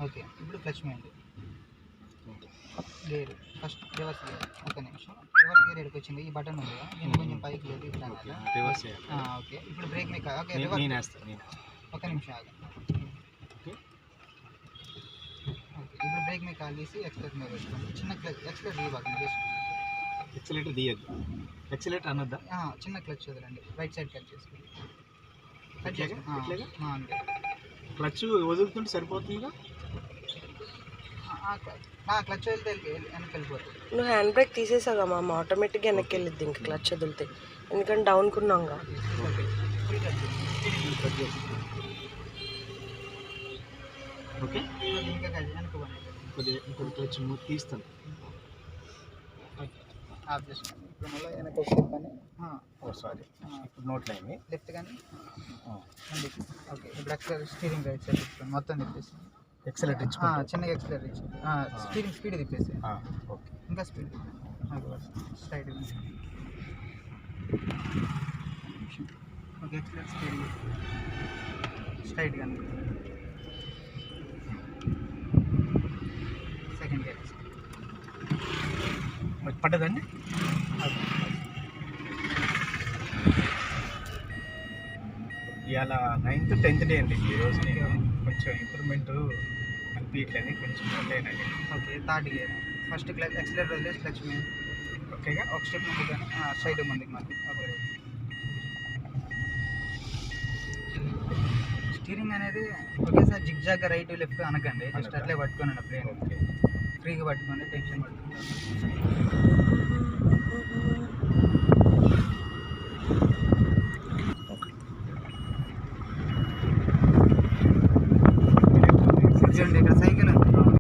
Okay. ఇప్పుడు clutch వేయండి. Gear first reverse gear. ఒక్క నిమిషం. రివర్స్ గేర్ ఎక్కడికొచ్చింది? ఈ బటన్ ఉంది కదా, దీన్ని కొంచెం పైకి లేదు ఇట్లా అనాలా? రివర్స్ చేయాలి. ఓకే. ఇప్పుడు బ్రేక్ మీద ఓకే రివర్స్. నేనేస్తాను. ఒక్క నిమిషం ఆగండి. ఓకే. ఓకే. ఇప్పుడు బ్రేక్ మీద కాల్ తీసి ఎక్స్లరేటర్ మీద పెట్టుకోండి. చిన్న క్లచ్ ఎక్స్లరేటర్ ఇవ్వకండి. ఎక్సలేటర్ తీయద్దు. ఎక్సలేటర్ అనొద్దా? చిన్న క్లచ్ వదలండి. రైట్ సైడ్ కట్ చేసుకోండి. కట్ ఇట్లాగా? చేసుకోండి. అంతే. క్లచ్ వదులుతుంటే సరిపోతుందిగా. క్లచ్ వదిలితే వెనక్కి వెళ్ళిపోతుంది. నువ్వు హ్యాండ్ బ్రేక్ తీసేసావు కదా మామ, ఆటోమేటిక్గా వెనక్కి వెళ్ళిద్ది ఇంకా క్లచ్ వదిలితే, ఎందుకంటే డౌన్కున్నాంగా. ఓకే. ఇంకా వెనక్కి పోనీ. ఇంకొక క్లచ్ తీస్తాను. ఆఫ్ చేసుకోండి. ఇప్పుడు మళ్ళీ వెనక్కి స్టెప్ అని. సారీ, ఇప్పుడు నోట్లో అయింది. లెఫ్ట్ కానీ ఓకే. ఇప్పుడు ఎక్సలరేటర్ స్టీరింగ్ రైట్ సైడ్ తిప్పండి. మొత్తం తిప్పేసి ఎక్సలేటర్ ఇచ్చి చిన్నగా ఎక్సలరేటర్ ఇచ్చి స్టీరింగ్ స్పీడ్ తిప్పేసి. ఓకే. ఇంకా speed straight. Okay. Accelerator speed straight కానీ. సెకండ్ గేర్ పడ్డదండి. ఇవాళ 9th 10th డే అండి. ఈరోజు నేను కొంచెం ఇంప్రూవ్మెంట్ అనిపించట్లేదు, కొంచెం అయినండి. Okay. Third gear first clutch accelerator వదిలేసి క్లచ్ మీద. ఓకేగా. ఒక స్టెప్ ముందు కానీ సైడ్ ముందుకు మళ్ళీ. ఓకే. స్టీరింగ్ అనేది ఒకేసారి జిగ్జాగ్ రైట్ లెఫ్ట్ అనకండి, జస్ట్ అట్లే పట్టుకోండి. ప్లేన్ ఫ్రీగా పట్టుకోండి, టెన్షన్ పట్టుకోండి. చూడండి ఇక్కడ